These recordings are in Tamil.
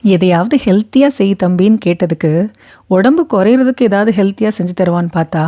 எதையாவது ஹெல்த்தியாக செய் தம்பின்னு கேட்டதுக்கு உடம்பு குறையிறதுக்கு ஏதாவது ஹெல்த்தியாக செஞ்சு தருவான்னு பார்த்தா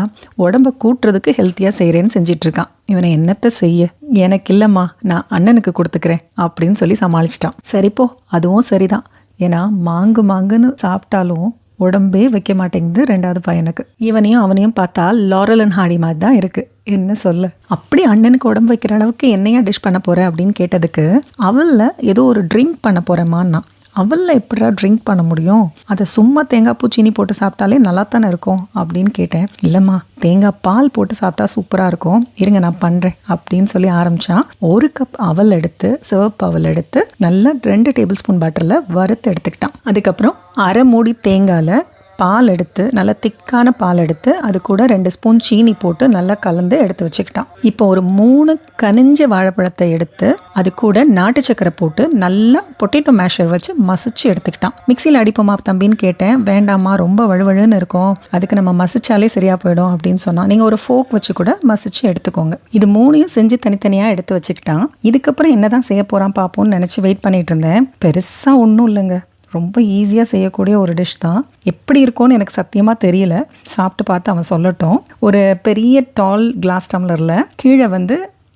உடம்பை கூட்டுறதுக்கு ஹெல்த்தியாக செய்கிறேன்னு செஞ்சிட்ருக்கான். இவனை என்னத்தை செய்ய, எனக்கு இல்லைம்மா நான் அண்ணனுக்கு கொடுத்துக்கிறேன் அப்படின்னு சொல்லி சமாளிச்சிட்டான். சரிப்போ, அதுவும் சரிதான். ஏன்னா மாங்குன்னு சாப்பிட்டாலும் உடம்பே வைக்க மாட்டேங்குது ரெண்டாவது பையனுக்கு. இவனையும் அவனையும் பார்த்தா லாரல் அண்ட் ஹார்டி மாதிரி தான் இருக்குது. என்ன சொல்ல, அப்படி அண்ணனுக்கு உடம்பு வைக்கிற அளவுக்கு என்னையா டிஷ் பண்ண போகிற அப்படின்னு கேட்டதுக்கு அவளில் ஏதோ ஒரு ட்ரிங்க் பண்ண போகிறேம்மான்னா. அவளில் எப்படா ட்ரிங்க் பண்ண முடியும், அதை சும்மா தேங்காய் பூ சீனி போட்டு சாப்பிட்டாலே நல்லா தானே இருக்கும் அப்படின்னு கேட்டேன். இல்லைம்மா, தேங்காய் பால் போட்டு சாப்பிட்டா சூப்பராக இருக்கும், இருங்க நான் பண்ணுறேன் அப்படின்னு சொல்லி ஆரம்பித்தான். 1 கப் அவல் எடுத்து, சிவப்பு அவல் எடுத்து நல்லா 2 டேபிள் ஸ்பூன் பட்டரில் வறுத்து எடுத்துக்கிட்டான். அதுக்கப்புறம் 1/2 மூடி தேங்காயில் பால் எடுத்து, நல்லா திக்கான பால் எடுத்து அது கூட 2 ஸ்பூன் சீனி போட்டு நல்லா கலந்து எடுத்து வச்சுக்கிட்டான். இப்போ ஒரு 3 கனிஞ்ச வாழைப்பழத்தை எடுத்து அது கூட நாட்டு சக்கரை போட்டு நல்லா பொட்டேட்டோ மேஷர் வச்சு மசிச்சு எடுத்துக்கிட்டான். மிக்சியில் அடிப்போமா தம்பின்னு கேட்டேன். வேண்டாமா, ரொம்ப வழுவழுன்னு இருக்கும், அதுக்கு நம்ம மசிச்சாலே சரியா போயிடும் அப்படின்னு சொன்னான். நீங்கள் ஒரு ஃபோக் வச்சு கூட மசிச்சு எடுத்துக்கோங்க. இது 3யும் செஞ்சு தனித்தனியாக எடுத்து வச்சுக்கிட்டான். இதுக்கப்புறம் என்னதான் செய்ய போகிறான் பார்ப்போம்னு நினச்சி வெயிட் பண்ணிட்டு இருந்தேன். பெருசாக ஒன்றும் இல்லைங்க, ரொம்ப ஈஸியாக செய்யக்கூடிய ஒரு டிஷ் தான். எப்படி இருக்கும்னு எனக்கு சத்தியமாக தெரியல, சாப்பிட்டு பார்த்து அவன் சொல்லட்டும். ஒரு பெரிய டால் கிளாஸ் டம்ளரில் கீழே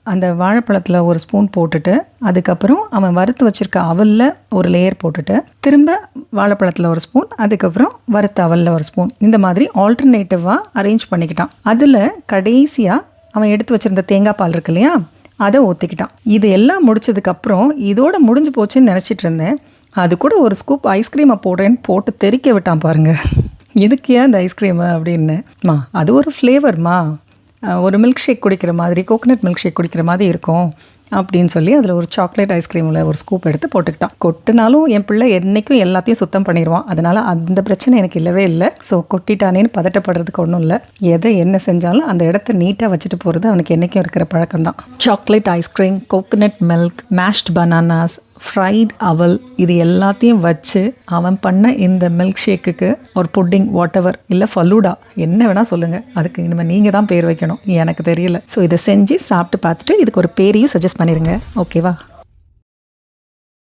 அந்த வாழைப்பழத்தில் 1 ஸ்பூன் போட்டுட்டு, அதுக்கப்புறம் அவன் வறுத்து வச்சுருக்க அவலில் ஒரு லேயர் போட்டுட்டு, திரும்ப வாழைப்பழத்தில் 1 ஸ்பூன், அதுக்கப்புறம் வறுத்த அவலில் 1 ஸ்பூன், இந்த மாதிரி ஆல்டர்னேட்டிவாக அரேஞ்ச் பண்ணிக்கிட்டான். அதில் கடைசியாக அவன் எடுத்து வச்சுருந்த தேங்காய் பால் இருக்கு இல்லையா, அதை ஊற்றிக்கிட்டான். இது எல்லாம் முடிச்சதுக்கப்புறம் இதோட முடிஞ்சு போச்சுன்னு நினச்சிட்டு இருந்தேன். அது கூட 1 ஸ்கூப் ஐஸ்கிரீமை போடுறேன்னு போட்டு தெறிக்க விட்டான் பாருங்க. எதுக்கு ஏன் அந்த ஐஸ்கிரீமு அப்படின்னு. அது ஒரு ஃப்ளேவர்மா, ஒரு மில்க் ஷேக் குடிக்கிற மாதிரி, கோகனட் மில்க் ஷேக் குடிக்கிற மாதிரி இருக்கும் அப்படின்னு சொல்லி அதில் ஒரு சாக்லேட் ஐஸ்கிரீமில் 1 ஸ்கூப் எடுத்து போட்டுக்கிட்டான். கொட்டினாலும் என் பிள்ளை என்றைக்கும் எல்லாத்தையும் சுத்தம் பண்ணிடுவான், அதனால் அந்த பிரச்சனை எனக்கு இல்லவே இல்லை. ஸோ கொட்டிட்டானேன்னு பதட்டப்படுறதுக்கு ஒன்றும் இல்லை. எதை என்ன செஞ்சாலும் அந்த இடத்த நீட்டாக வச்சுட்டு போகிறது அவனுக்கு என்றைக்கும் இருக்கிற பழக்கம்தான். Chocolate ice cream, coconut milk, mashed bananas, fried அவல், இது எல்லாத்தையும் வச்சு அவன் பண்ண இந்த மில்க் ஷேக்குக்கு ஒரு புட்டிங், வாட் எவர், இல்லை ஃபலூடா, என்ன வேணால் சொல்லுங்கள், அதுக்கு இனிமேல் நீங்கள் தான் பேர் வைக்கணும், எனக்கு தெரியல. ஸோ இதை செஞ்சு சாப்பிட்டு பார்த்துட்டு இதுக்கு ஒரு பேரையும் சஜஸ்ட் பண்ணிடுங்க, ஓகேவா?